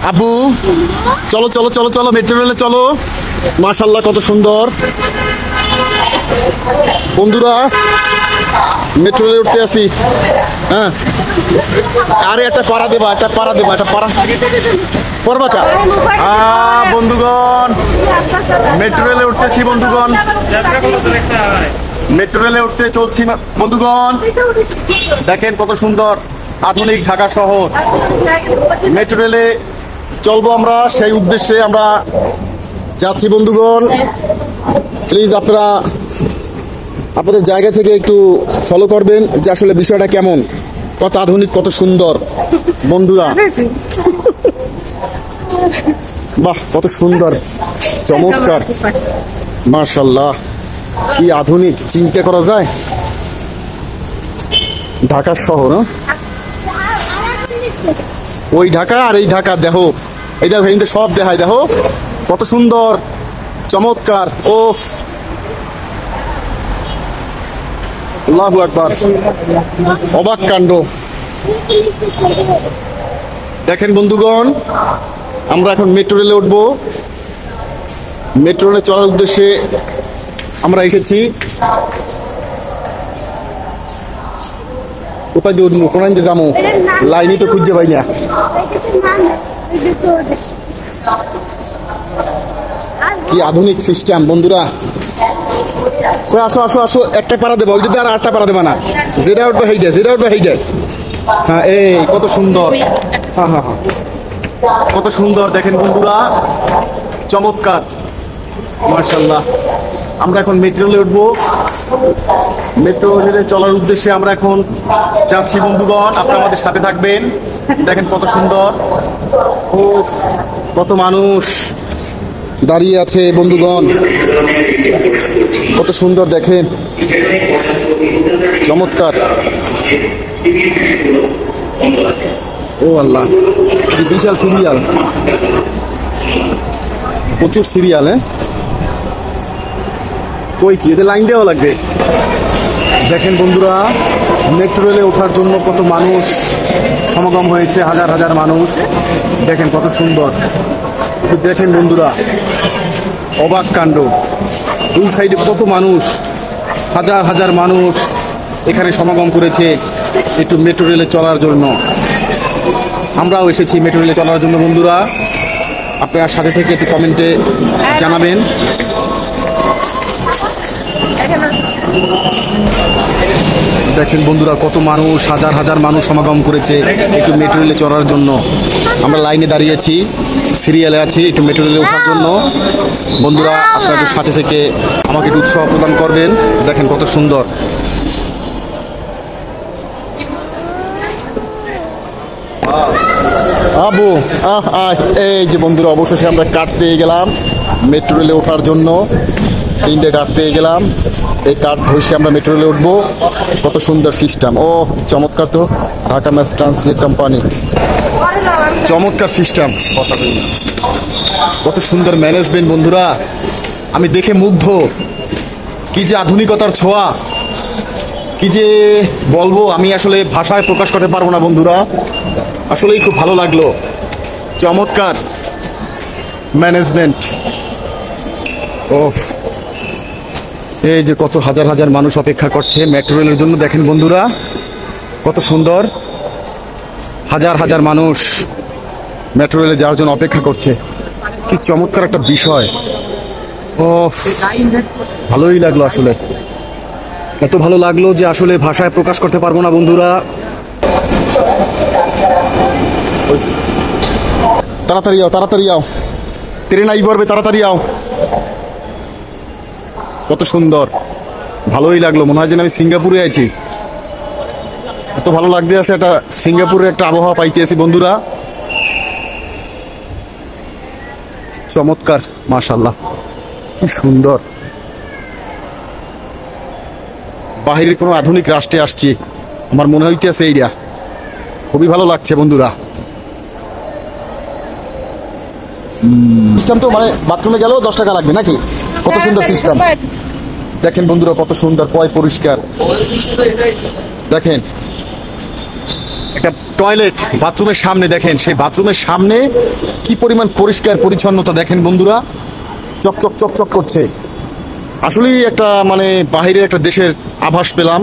আব্বু চলো চলো চলো চলো মেট্রো রেলে চলো। মাশাআল্লাহ কত সুন্দর বন্ধুরা, মেট্রো রেলে উঠতে আসি। হ্যাঁ আরে একটা পাড়া দেবা, একটা পাড়া দেবা, একটা পাড়া পড়বাকা। বন্ধুগণ মেট্রো রেলে উঠতেছি বন্ধুগণ, মেট্রো রেলে উঠতে চলছি বন্ধুগণ। দেখেন কত সুন্দর আধুনিক ঢাকা শহর। মেট্রো রেলে চলবো আমরা, সেই উদ্দেশ্যে আমরা যাচ্ছি বন্ধুগণ। প্লিজ আপনারা আপনাদের জায়গা থেকে একটু ফলো করবেন যে আসলে বিষয়টা কেমন, কত আধুনিক কত সুন্দর বন্ধুরা। বাহ কত সুন্দর চমৎকার, মাশাআল্লাহ কি আধুনিক, চিন্তা করা যায় ঢাকার শহর। ওই ঢাকা আর এই ঢাকা দেখো, এই দেখো হিন্দু সব দেখায়, দেখো কত সুন্দর চমৎকার। ওফ আল্লাহু আকবার, অবাক কাণ্ড। দেখেন বন্ধুগণ আমরা এখন মেট্রো রেলে উঠবো। মেট্রো রেলে চলার উদ্দেশ্যে আমরা এসেছি। কোথায় দিয়ে উঠবো, কোথায় দিয়ে যাবো, লাইনই তো খুঁজে পাই না। কি আধুনিক সিস্টেম বন্ধুরা। কই আসো আসো আসো, একটা পাড়া দেবো, ওইটা আর আটটা পাড়া দেবা না, যেটা উঠবে সেইটা, যেটা উঠবে সেইটা। হ্যাঁ এই কত সুন্দর, হ্যাঁ হ্যাঁ হ্যাঁ কত সুন্দর দেখেন বন্ধুরা, চমৎকার মাশাআল্লাহ। আমরা এখন মেট্রো রেলে উঠবো। মেট্রো রেলে চলার উদ্দেশ্যে আমরা এখন যাচ্ছি বন্ধুগণ, আপনারা আমাদের সাথে থাকবেন। দেখেন কত সুন্দর, ও কত মানুষ দাঁড়িয়ে আছে বন্ধুগণ, কত সুন্দর দেখেন, চমৎকার। ও আল্লাহ কি বিশাল সিরিয়াল, প্রচুর সিরিয়াল। হ্যাঁ কই কি এদের লাইন দেওয়া লাগবে। দেখেন বন্ধুরা মেট্রো রেলে ওঠার জন্য কত মানুষ সমাগম হয়েছে, হাজার হাজার মানুষ। দেখেন কত সুন্দর, দেখেন বন্ধুরা অবাক কাণ্ড। দুই সাইডে কত মানুষ, হাজার হাজার মানুষ এখানে সমাগম করেছে একটু মেট্রো রেলে চলার জন্য। আমরাও এসেছি মেট্রো রেলে চলার জন্য বন্ধুরা। আপনারা সাথে থেকে একটু কমেন্টে জানাবেন। দেখেন বন্ধুরা কত মানুষ, হাজার হাজার মানুষ সমাগম করেছে একটু মেট্রো রেলে চড়ার জন্য। আমরা লাইনে দাঁড়িয়েছি, সিরিয়ালে আছি একটু মেট্রো রেলে ওঠার জন্য। বন্ধুরা আপনাদের সাথে থেকে আমাকে একটু উৎসাহ প্রদান করবেন। দেখেন কত সুন্দর, আবু এই যে বন্ধুরা অবশেষে আমরা কার্ড পেয়ে গেলাম মেট্রো রেলে ওঠার জন্য। 3টে কার্ড পেয়ে গেলাম, এই কার্ড ঘষে আমরা মেট্রো রেলে উঠবো। কত সুন্দর সিস্টেম, ও চমৎকার তো, ঢাকা ম্যাস ট্রান্সপোর্ট কোম্পানি, চমৎকার সিস্টেম, কত সুন্দর ম্যানেজমেন্ট বন্ধুরা। আমি দেখে মুগ্ধ, কি যে আধুনিকতার ছোঁয়া, কি যে বলবো আমি আসলে ভাষায় প্রকাশ করতে পারবো না বন্ধুরা। আসলেই খুব ভালো লাগলো, চমৎকার ম্যানেজমেন্ট। ওফ এই যে কত হাজার হাজার মানুষ অপেক্ষা করছে মেট্রো রেলের জন্য। দেখেন বন্ধুরা কত সুন্দর, হাজার হাজার মানুষ মেট্রো রেলে যাওয়ার জন্য অপেক্ষা করছে। কি চমৎকার একটা বিষয়, ও ভালোই লাগলো আসলে, এত ভালো লাগলো যে আসলে ভাষায় প্রকাশ করতে পারবো না বন্ধুরা। তাড়াতাড়ি আও, তাড়াতাড়ি আও, ট্রেন আই পড়বে, তাড়াতাড়ি আও। কত সুন্দর, ভালোই লাগলো, মনে হয় যেন আমি সিঙ্গাপুরে আছি, এত ভালো লাগতে আছে। একটা সিঙ্গাপুরের একটা আবহাওয়া পাইতে আছি বন্ধুরা, চমৎকার মাশাআল্লাহ, কি সুন্দর। বাহিরের কোনো আধুনিক রাষ্ট্রে আসছি, আমার মনে হইতে আছে এইটা, খুবই ভালো লাগছে বন্ধুরা। সিস্টেম তো মানে বাথরুমে গেলেও 10 টাকা লাগবে নাকি, কত সুন্দর সিস্টেম। দেখেন বন্ধুরা কত সুন্দর, পয় পরিষ্কার। দেখেন একটা টয়লেট, বাথরুমের সামনে দেখেন, সেই বাথরুমের সামনে কি পরিমাণ পরিষ্কার পরিচ্ছন্নতা দেখেন বন্ধুরা, চকচক চকচক করছে। আসলেই একটা মানে বাহিরের একটা দেশের আভাস পেলাম,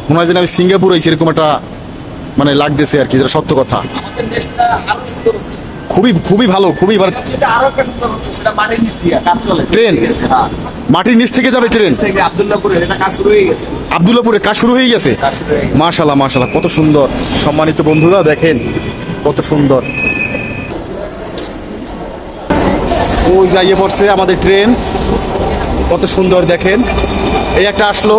মনে হয় যেন আমি সিঙ্গাপুর হয়েছি এরকম একটা মানে লাগতেছে আর কি, যেটা সত্য কথা। আমাদের দেশটা আরো সুন্দর হচ্ছে। খুবই খুবই ভালো, খুবই এবার এটা আরো একটা সুন্দর হচ্ছে, সেটা মাটির নিচ দিয়ে কাজ চলেছে। ট্রেন হ্যাঁ, মাটির নিচ থেকে যাবে ট্রেন। থেকে আব্দুল্লাহপুরের এটা কাজ শুরু হয়ে গেছে। আব্দুল্লাপুরে কাজ শুরু হয়ে গেছে। কাজ শুরু হয়ে গেছে। মাশাআল্লাহ মাশাআল্লাহ, কত সুন্দর। সম্মানিত বন্ধুরা দেখেন কত সুন্দর। ওই যাইয়ে পড়ছে আমাদের ট্রেন, কত সুন্দর দেখেন। এই একটা আসলো,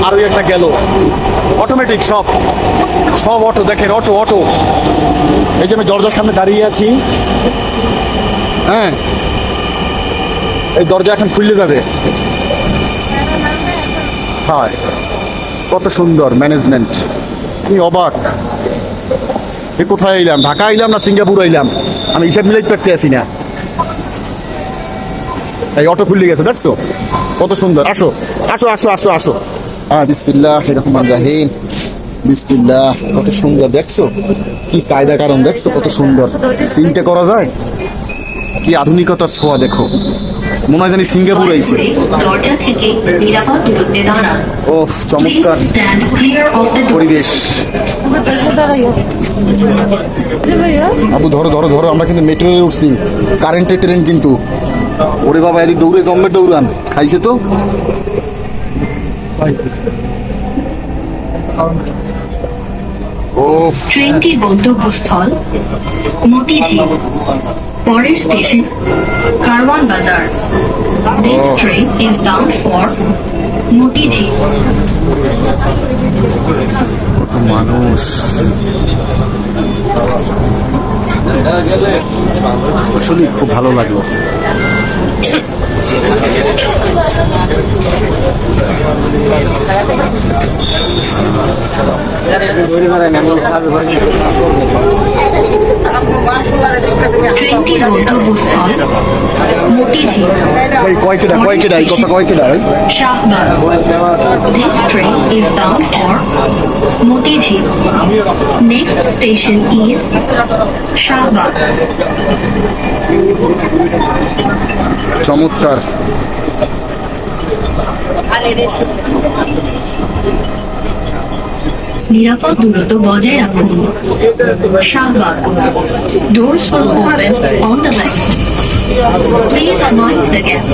আর ওই একটা গেল, অটোমেটিক সব সব অটো দেখেন, অটো অটো। এই যে আমি দরজার সামনে দাঁড়িয়ে আছি, হ্যাঁ এই দরজা এখন খুললে যাবে। হয় কত সুন্দর ম্যানেজমেন্ট, কি অবাক। এ কোথায় এলাম, ঢাকা আইলাম না সিঙ্গাপুর আইলাম, আমি হিসাব মিলাইতে পারতে আছি না। এই অটো খুলে গেছে, দেখছো কত সুন্দর। আসো আসো আসো আসো আসো। হ্যাঁ বিসমিল্লাহির রহমানির রহিম, বিসমিল্লাহ। কত সুন্দর দেখছো, কি কায়দা কারণ দেখছো, কত সুন্দর চিন্তা করা যায়, কি আধুনিকতার ছোঁয়া দেখো, মনে হয় জানি সিঙ্গাপুর আইছে। দরজা থেকে নিরাপদ দূরত্বে দাঁড়ান। ও চমৎকার stand clear of the door. পরিবেশ। আবু ধরো ধরো ধরো, আমরা কিন্তু মেট্রোয়ে উঠছি, কারেন্টের ট্রেন কিন্তু। ওরে বাবা, এদিক দৌড়ে জম্মের দৌড়ান খাইছে তো। ও ট্রেনটির গন্তব্যস্থল মতিঝিল, পরের স্টেশন কারওয়ান বাজার। This train is bound for Motijheel. কত মানুষ, আসলে খুব ভালো লাগলো। ট্রেনটির গন্তব্যস্থল মতিঝিল, ভাই কয়কেডা কয়কেডা এই কথা কয়কেডা ভাই? Shahbag. This train is bound for Motijheel. Next station is Shahbag. চমৎকার। নিরাপদ দূরত্ব বজায় রাখুন। Shahbag. Doors will open on the left. Please mind the gap.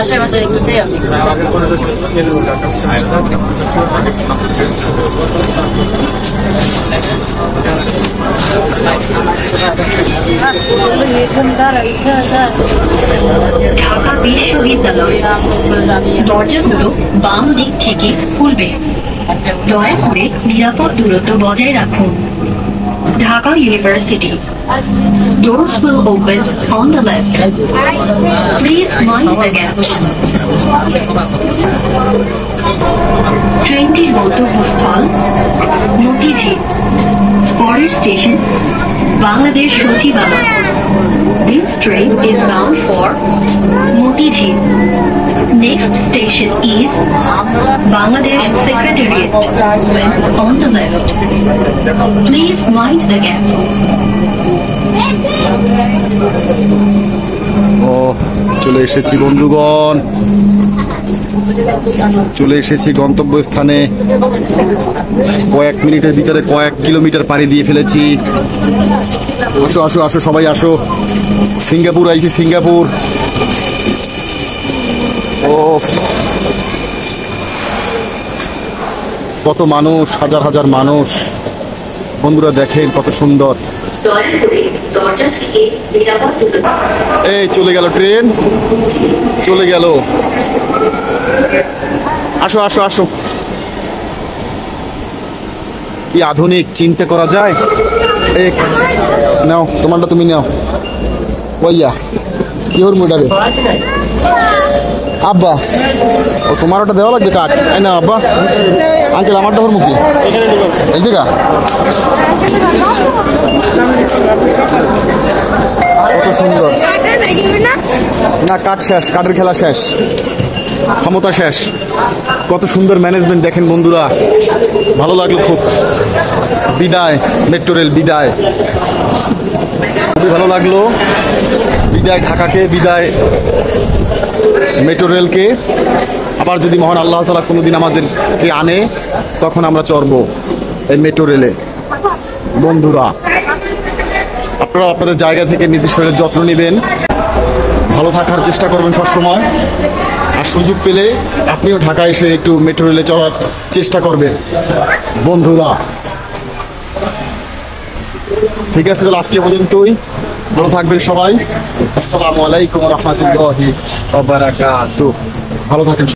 আশেপাশে একটু চাই আমি ঢাকা বিশ্ববিদ্যালয়। দরজাগুলো বাম দিক থেকে খুলবে। দয়া করে নিরাপদ দূরত্ব বজায় রাখুন। Dhaka university. Doors will open on the left. Please mind the gap. ট্রেনটির গন্তব্যস্থল মতিঝিল। পরের স্টেশন বাংলাদেশ সচিবালয়। This train is bound for Motijhil. Next station is Bangladesh Secretariat. On the left. Please mind the gap. ও চলে এসেছি বন্ধুগণ, চলে এসেছি গন্তব্যস্থানে। কয়েক মিনিটের ভিতরে কয়েক কিলোমিটার পাড়ি দিয়ে ফেলেছি। আসো আসো আসো সবাই আসো, সিঙ্গাপুর আইছি সিঙ্গাপুর। ও কত মানুষ, হাজার হাজার মানুষ। বন্ধুরা দেখেন কত সুন্দর। দয়া করে দরজা থেকে নিরাপদ দূরত্ব। এই চলে গেল ট্রেন, চলে গেল। আসো আসো আসো, কি আধুনিক, চিন্তা করা যায়। এই নাও তোমারটা, তুমি নাও। ওইয়া কি ওর মোটারে আব্বা, ও তোমার ওটা দেওয়া লাগবে কাঠ। এই না আব্বা, আঙ্কেল আমারটা ওর মুখে এই জায়গা। কত সুন্দর। না, কাঠ শেষ, কাঠের খেলা শেষ, ক্ষমতা শেষ। কত সুন্দর ম্যানেজমেন্ট দেখেন বন্ধুরা, ভালো লাগলো খুব। বিদায় মেট্রো রেল, বিদায়, খুবই ভালো লাগলো। বিদায় ঢাকাকে, বিদায় মেট্রো রেলকে। আবার যদি মহান আল্লাহ তাআলা কোনোদিন আমাদেরকে আনে, তখন আমরা চড়বো এই মেট্রো রেলে। বন্ধুরা, আপনারা আপনাদের জায়গা থেকে নিজের শরীরের যত্ন নেবেন, ভালো থাকার চেষ্টা করবেন সবসময়। আর সুযোগ পেলে আপনিও ঢাকায় এসে একটু মেট্রো রেলে চড়ার চেষ্টা করবেন বন্ধুরা। ঠিক আছে, তাহলে আজকে পর্যন্তই। ভালো থাকবেন সবাই। আসসালামু আলাইকুম ওয়া রাহমাতুল্লাহি ওয়া বারাকাতুহু। ভালো থাকেন।